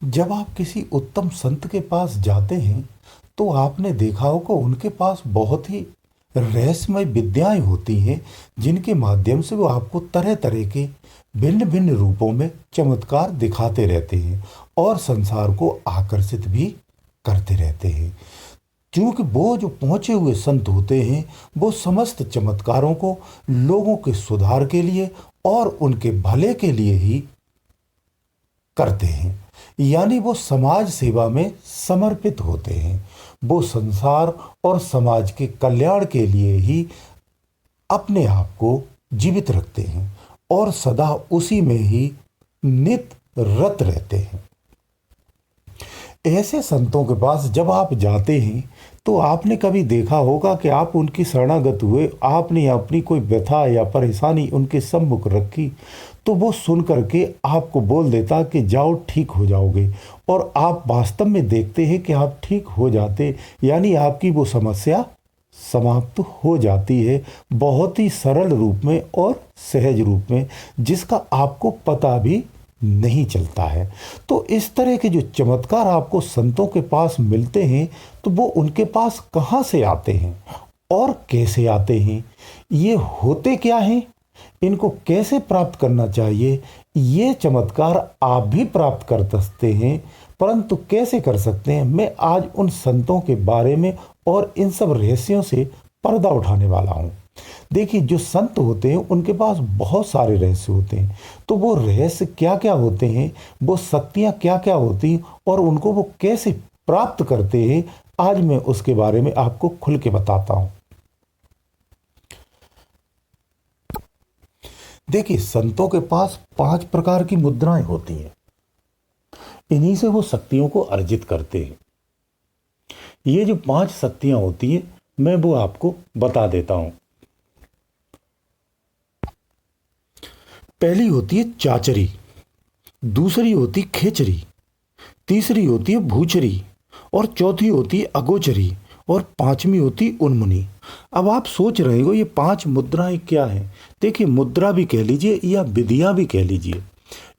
जब आप किसी उत्तम संत के पास जाते हैं तो आपने देखा होगा उनके पास बहुत ही रहस्यमय विद्याएं होती हैं जिनके माध्यम से वो आपको तरह तरह के भिन्न भिन्न रूपों में चमत्कार दिखाते रहते हैं और संसार को आकर्षित भी करते रहते हैं। क्योंकि वो जो पहुंचे हुए संत होते हैं वो समस्त चमत्कारों को लोगों के सुधार के लिए और उनके भले के लिए ही करते हैं। यानी वो समाज सेवा में समर्पित होते हैं। वो संसार और समाज के कल्याण के लिए ही अपने आप को जीवित रखते हैं और सदा उसी में ही नित रत रहते हैं। ऐसे संतों के पास जब आप जाते हैं तो आपने कभी देखा होगा कि आप उनकी शरणागत हुए, आपने अपनी कोई व्यथा या परेशानी उनके सम्मुख रखी तो वो सुन करके आपको बोल देता कि जाओ ठीक हो जाओगे, और आप वास्तव में देखते हैं कि आप ठीक हो जाते, यानी आपकी वो समस्या समाप्त हो जाती है बहुत ही सरल रूप में और सहज रूप में, जिसका आपको पता भी नहीं चलता है। तो इस तरह के जो चमत्कार आपको संतों के पास मिलते हैं तो वो उनके पास कहाँ से आते हैं और कैसे आते हैं, ये होते क्या हैं, इनको कैसे प्राप्त करना चाहिए, ये चमत्कार आप भी प्राप्त कर सकते हैं, परंतु कैसे कर सकते हैं, मैं आज उन संतों के बारे में और इन सब रहस्यों से पर्दा उठाने वाला हूँ। देखिए, जो संत होते हैं उनके पास बहुत सारे रहस्य होते हैं, तो वो रहस्य क्या क्या होते हैं, वो शक्तियाँ क्या क्या होती हैं और उनको वो कैसे प्राप्त करते हैं, आज मैं उसके बारे में आपको खुल के बताता हूँ। देखिए, संतों के पास 5 प्रकार की मुद्राएं होती हैं। इन्हीं से वो शक्तियों को अर्जित करते हैं। ये जो 5 शक्तियां होती हैं मैं वो आपको बता देता हूं। पहली होती है चाचरी, दूसरी होती खेचरी, तीसरी होती है भूचरी, और चौथी होती है अगोचरी, और 5वीं होती उन्मुनी। अब आप सोच रहे हो ये 5 मुद्राएं क्या हैं। देखिए, मुद्रा भी कह लीजिए या विधियां भी कह लीजिए,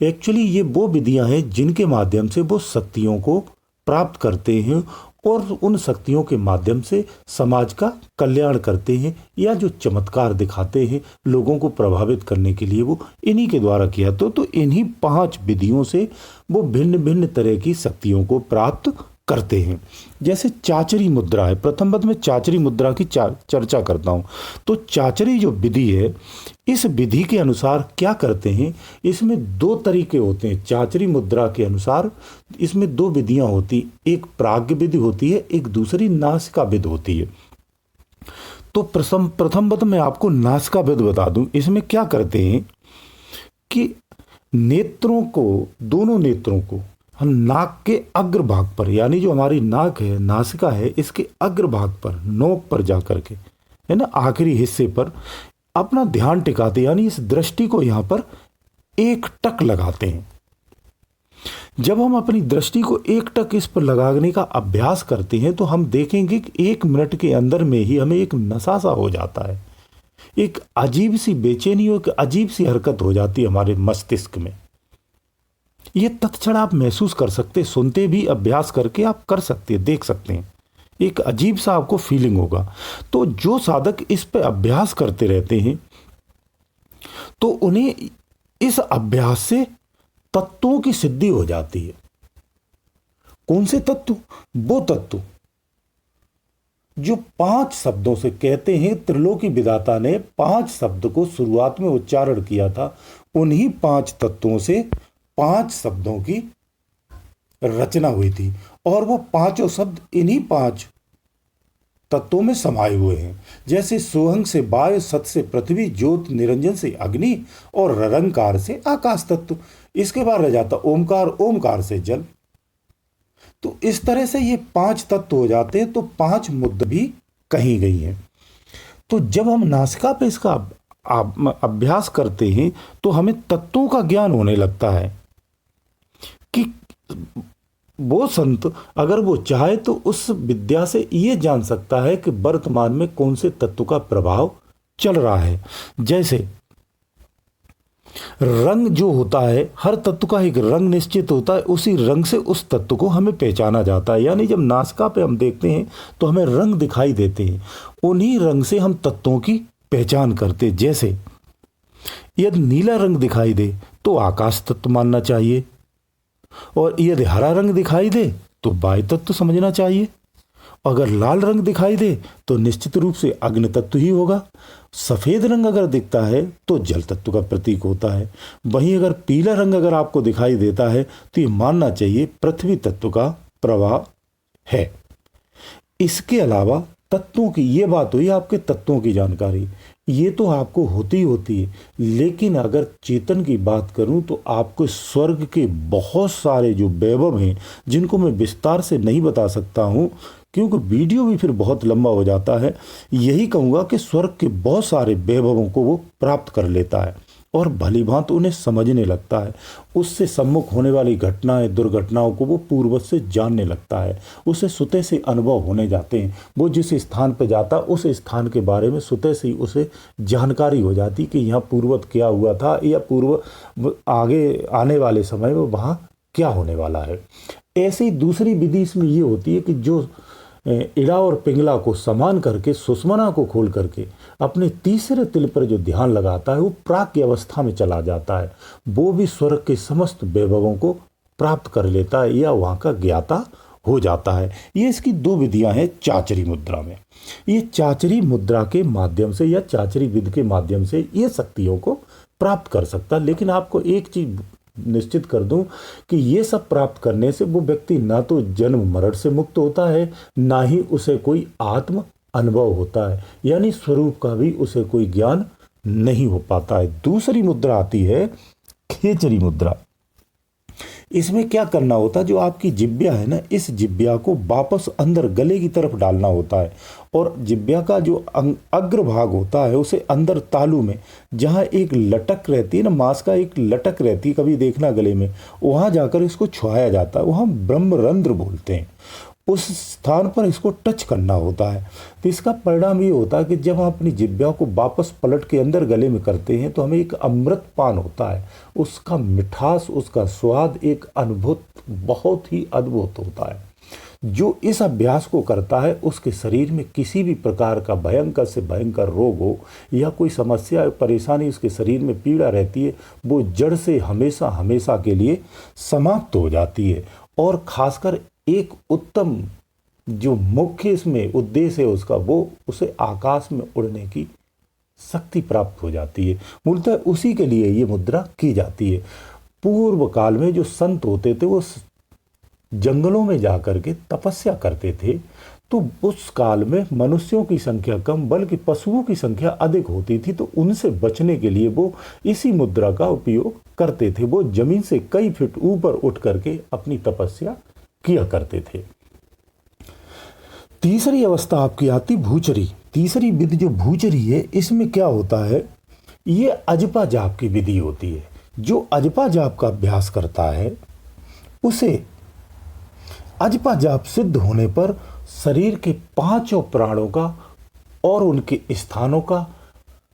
एक्चुअली ये वो विधियां हैं जिनके माध्यम से वो शक्तियों को प्राप्त करते हैं और उन शक्तियों के माध्यम से समाज का कल्याण करते हैं, या जो चमत्कार दिखाते हैं लोगों को प्रभावित करने के लिए, वो इन्हीं के द्वारा किया। तो इन्हीं 5 विधियों से वो भिन्न भिन्न तरह की शक्तियों को प्राप्त करते हैं। जैसे चाचरी मुद्रा है, प्रथम पद में चाचरी मुद्रा की चर्चा करता हूं। तो चाचरी जो विधि है, इस विधि के अनुसार क्या करते हैं, इसमें 2 तरीके होते हैं। चाचरी मुद्रा के अनुसार इसमें 2 विधियां होती, एक प्राग्ञ विधि होती है, एक दूसरी नासिका विधि होती है। तो प्रथम पद में आपको नासिका विधि बता दूं। इसमें क्या करते हैं कि नेत्रों को, दोनों नेत्रों को हम नाक के अग्रभाग पर, यानी जो हमारी नाक है, नासिका है, इसके अग्रभाग पर, नोक पर जाकर के, है ना, आखिरी हिस्से पर अपना ध्यान टिकाते, यानी इस दृष्टि को यहां पर एक टक लगाते हैं। जब हम अपनी दृष्टि को एक टक इस पर लगाने का अभ्यास करते हैं तो हम देखेंगे कि 1 मिनट के अंदर में ही हमें एक नशा सा हो जाता है, एक अजीब सी बेचैनी हो, एक अजीब सी हरकत हो जाती है हमारे मस्तिष्क में। ये तत्क्षण आप महसूस कर सकते, सुनते भी, अभ्यास करके आप कर सकते, देख सकते हैं, एक अजीब सा आपको फीलिंग होगा। तो जो साधक इस पे अभ्यास करते रहते हैं तो उन्हें इस अभ्यास से तत्वों की सिद्धि हो जाती है। कौन से तत्व? वो तत्व जो 5 शब्दों से कहते हैं, त्रिलोकी विधाता ने 5 शब्द को शुरुआत में उच्चारण किया था, उन्हीं 5 तत्वों से 5 शब्दों की रचना हुई थी, और वो 5 शब्द इन्हीं 5 तत्वों में समाये हुए हैं। जैसे सोहंग से वायु, सत से पृथ्वी, ज्योत निरंजन से अग्नि, और ररंकार से आकाश तत्व। इसके बाद रह जाता ओमकार, ओमकार से जल। तो इस तरह से ये 5 तत्व हो जाते हैं। तो 5 मुद्दा भी कही गई हैं। तो जब हम नासिका पे इसका अभ्यास करते हैं तो हमें तत्वों का ज्ञान होने लगता है कि वो संत अगर वो चाहे तो उस विद्या से ये जान सकता है कि वर्तमान में कौन से तत्व का प्रभाव चल रहा है। जैसे रंग जो होता है, हर तत्व का एक रंग निश्चित होता है, उसी रंग से उस तत्व को हमें पहचाना जाता है। यानी जब नासिका पे हम देखते हैं तो हमें रंग दिखाई देते हैं, उन्हीं रंग से हम तत्वों की पहचान करते। जैसे यदि नीला रंग दिखाई दे तो आकाश तत्व मानना चाहिए, और यदि हरा रंग दिखाई दे तो वायु तत्व समझना चाहिए। अगर लाल रंग दिखाई दे तो निश्चित रूप से अग्नि तत्व ही होगा। सफेद रंग अगर दिखता है तो जल तत्व का प्रतीक होता है। वहीं अगर पीला रंग अगर आपको दिखाई देता है तो ये मानना चाहिए पृथ्वी तत्व का प्रवाह है। इसके अलावा तत्वों की, ये बात हुई आपके तत्वों की जानकारी, ये तो आपको होती होती है। लेकिन अगर चेतन की बात करूं तो आपको स्वर्ग के बहुत सारे जो वैभव हैं, जिनको मैं विस्तार से नहीं बता सकता हूं क्योंकि वीडियो भी फिर बहुत लंबा हो जाता है। यही कहूँगा कि स्वर्ग के बहुत सारे वैभवों को वो प्राप्त कर लेता है और भली भांत उन्हें समझने लगता है। उससे सम्मुख होने वाली घटनाएं, दुर्घटनाओं को वो पूर्वज से जानने लगता है। उसे स्वतः से अनुभव होने जाते हैं। वो जिस स्थान पर जाता उस स्थान के बारे में स्वतः से ही उसे जानकारी हो जाती कि यहाँ पूर्वत क्या हुआ था, या पूर्व आगे आने वाले समय में वहाँ क्या होने वाला है। ऐसी दूसरी विधि इसमें ये होती है कि जो इड़ा और पिंगला को समान करके, सुषमना को खोल करके अपने तीसरे तिल पर जो ध्यान लगाता है वो प्राक अवस्था में चला जाता है। वो भी स्वर्ग के समस्त वैभवों को प्राप्त कर लेता है या वहाँ का ज्ञाता हो जाता है। ये इसकी दो विधियां हैं चाचरी मुद्रा में। ये चाचरी मुद्रा के माध्यम से या चाचरी विधि के माध्यम से ये शक्तियों को प्राप्त कर सकता है। लेकिन आपको एक चीज निश्चित कर दूं कि ये सब प्राप्त करने से वो व्यक्ति ना तो जन्म मरण से मुक्त होता है, ना ही उसे कोई आत्म अनुभव होता है, यानी स्वरूप का भी उसे कोई ज्ञान नहीं हो पाता है। दूसरी मुद्रा आती है खेचरी मुद्रा। इसमें क्या करना होता है, जो आपकी जिब्या है ना, इस जिब्या को वापस अंदर गले की तरफ डालना होता है, और जिब्या का जो अग्रभाग होता है उसे अंदर तालू में, जहाँ एक लटक रहती है ना, मांस का एक लटक रहती है, कभी देखना गले में, वहाँ जाकर इसको छुआया जाता है। वहाँ ब्रह्मरंध्र बोलते हैं, उस स्थान पर इसको टच करना होता है। तो इसका परिणाम ये होता है कि जब हम अपनी जिब्या को वापस पलट के अंदर गले में करते हैं तो हमें एक अमृत पान होता है। उसका मिठास, उसका स्वाद, एक अद्भुत, बहुत ही अद्भुत होता है। जो इस अभ्यास को करता है उसके शरीर में किसी भी प्रकार का भयंकर से भयंकर रोग हो या कोई समस्या परेशानी उसके शरीर में पीड़ा रहती है, वो जड़ से हमेशा हमेशा के लिए समाप्त हो जाती है। और खासकर एक उत्तम जो मुख्य इसमें उद्देश्य है उसका, वो उसे आकाश में उड़ने की शक्ति प्राप्त हो जाती है। मूलतः उसी के लिए ये मुद्रा की जाती है। पूर्व काल में जो संत होते थे वो जंगलों में जाकर के तपस्या करते थे, तो उस काल में मनुष्यों की संख्या कम बल्कि पशुओं की संख्या अधिक होती थी। तो उनसे बचने के लिए वो इसी मुद्रा का उपयोग करते थे। वो जमीन से कई फीट ऊपर उठ करके अपनी तपस्या किया करते थे। तीसरी अवस्था आपकी आती भूचरी। तीसरी विधि जो भूचरी है, इसमें क्या होता है, ये अजपा जाप की विधि होती है। जो अजपा जाप का अभ्यास करता है उसे अजपा जाप सिद्ध होने पर शरीर के पांचों प्राणों का और उनके स्थानों का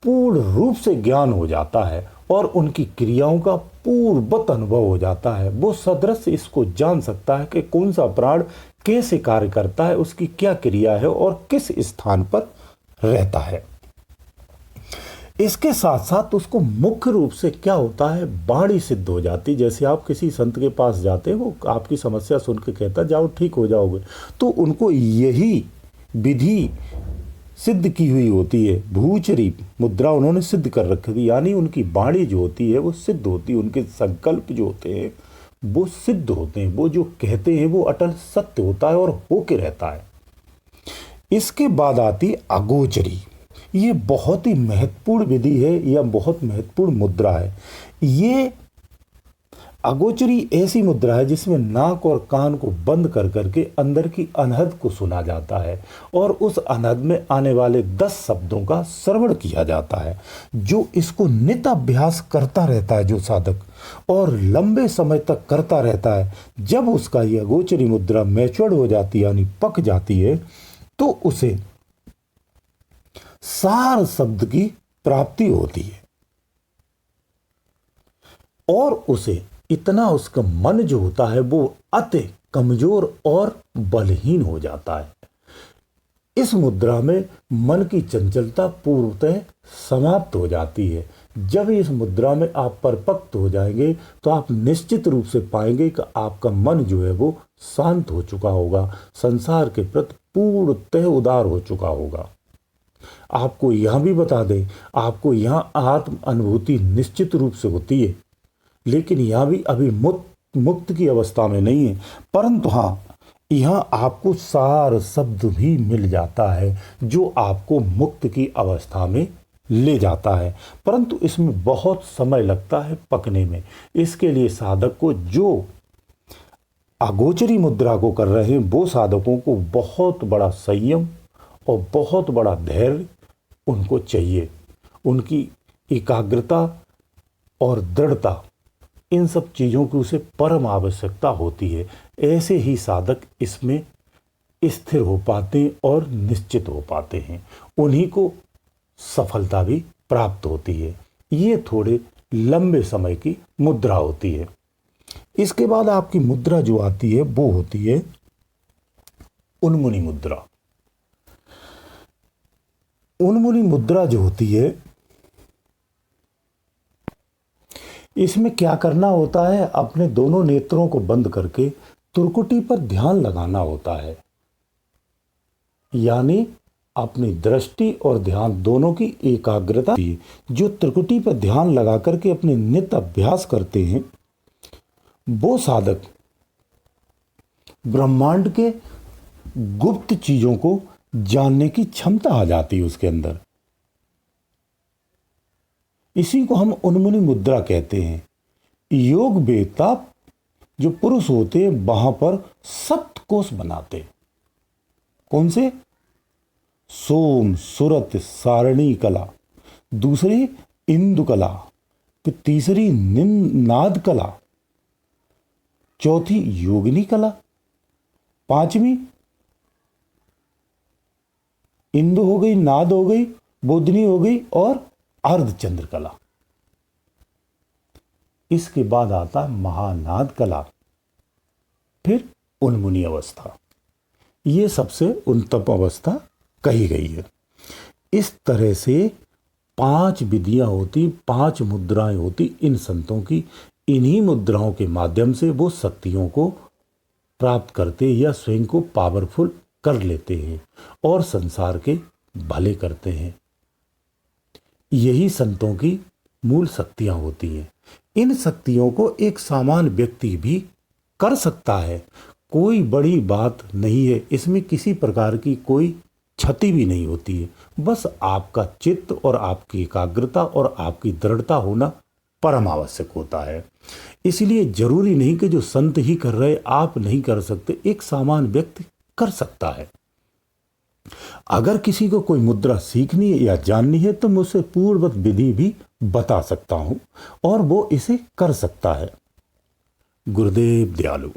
पूर्ण रूप से ज्ञान हो जाता है और उनकी क्रियाओं का पूर्ववत अनुभव हो जाता है। वो सदृश इसको जान सकता है कि कौन सा प्राण कैसे कार्य करता है, उसकी क्या क्रिया है और किस स्थान पर रहता है। इसके साथ साथ उसको मुख्य रूप से क्या होता है, बाणी सिद्ध हो जाती। जैसे आप किसी संत के पास जाते हैं, वो आपकी समस्या सुन के कहता जाओ ठीक हो जाओगे, तो उनको यही विधि सिद्ध की हुई होती है। भूचरी मुद्रा उन्होंने सिद्ध कर रखी थी, यानी उनकी बाणी जो होती है वो सिद्ध होती है, उनके संकल्प जो होते हैं वो सिद्ध होते हैं, वो जो कहते हैं वो अटल सत्य होता है और होके रहता है। इसके बाद आती अगोचरी। ये बहुत ही महत्वपूर्ण विधि है या बहुत महत्वपूर्ण मुद्रा है। ये अगोचरी ऐसी मुद्रा है जिसमें नाक और कान को बंद कर करके अंदर की अनहद को सुना जाता है और उस अनहद में आने वाले 10 शब्दों का श्रवण किया जाता है। जो इसको नित अभ्यास करता रहता है जो साधक, और लंबे समय तक करता रहता है, जब उसका यह अगोचरी मुद्रा मैच्योर्ड हो जाती है यानी पक जाती है, तो उसे सार शब्द की प्राप्ति होती है। और उसे इतना उसका मन जो होता है वो अति कमजोर और बलहीन हो जाता है। इस मुद्रा में मन की चंचलता पूर्णतः समाप्त हो जाती है। जब इस मुद्रा में आप परिपक्व हो जाएंगे तो आप निश्चित रूप से पाएंगे कि आपका मन जो है वो शांत हो चुका होगा, संसार के प्रति पूर्णतः उदार हो चुका होगा। आपको यह भी बता दें, आपको यहाँ आत्म अनुभूति निश्चित रूप से होती है, लेकिन यह भी अभी मुक्त की अवस्था में नहीं है। परंतु हाँ, यहाँ आपको सार शब्द भी मिल जाता है जो आपको मुक्त की अवस्था में ले जाता है, परंतु इसमें बहुत समय लगता है पकने में। इसके लिए साधक को, जो अगोचरी मुद्रा को कर रहे हैं, वो साधकों को बहुत बड़ा संयम और बहुत बड़ा धैर्य उनको चाहिए। उनकी एकाग्रता और दृढ़ता, इन सब चीज़ों की उसे परम आवश्यकता होती है। ऐसे ही साधक इसमें स्थिर हो पाते हैं और निश्चित हो पाते हैं, उन्हीं को सफलता भी प्राप्त होती है। ये थोड़े लंबे समय की मुद्रा होती है। इसके बाद आपकी मुद्रा जो आती है वो होती है उन्मुनी मुद्रा। उन्मुनी मुद्रा जो होती है, इसमें क्या करना होता है, अपने दोनों नेत्रों को बंद करके त्रिकुटी पर ध्यान लगाना होता है। यानी अपनी दृष्टि और ध्यान दोनों की एकाग्रता। जो त्रिकुटी पर ध्यान लगा करके अपने नित्य अभ्यास करते हैं, वो साधक ब्रह्मांड के गुप्त चीजों को जानने की क्षमता आ जाती है उसके अंदर। इसी को हम उन्मुनी मुद्रा कहते हैं। योग वेत्ता जो पुरुष होते हैं वहां पर सप्तकोश बनाते। कौन से? सोम, सुरत, सारणी कला, दूसरी इंदु कला, फिर तीसरी नाद कला, चौथी योगिनी कला, पांचवी इंदु हो गई, नाद हो गई, बोधनी हो गई और अर्धचंद्र कला। इसके बाद आता महानाद कला, फिर उन्मुनी अवस्था। ये सबसे उन्नतम अवस्था कही गई है। इस तरह से 5 विधियां होती, 5 मुद्राएं होती इन संतों की। इन्हीं मुद्राओं के माध्यम से वो शक्तियों को प्राप्त करते या स्वयं को पावरफुल कर लेते हैं और संसार के भले करते हैं। यही संतों की मूल शक्तियां होती हैं। इन शक्तियों को एक सामान्य व्यक्ति भी कर सकता है, कोई बड़ी बात नहीं है। इसमें किसी प्रकार की कोई क्षति भी नहीं होती है। बस आपका चित्त और आपकी एकाग्रता और आपकी दृढ़ता होना परम आवश्यक होता है। इसलिए जरूरी नहीं कि जो संत ही कर रहे आप नहीं कर सकते, एक सामान्य व्यक्ति कर सकता है। अगर किसी को कोई मुद्रा सीखनी है या जाननी है तो मैं उसे पूर्ववत विधि भी बता सकता हूं और वो इसे कर सकता है। गुरुदेव दयालु।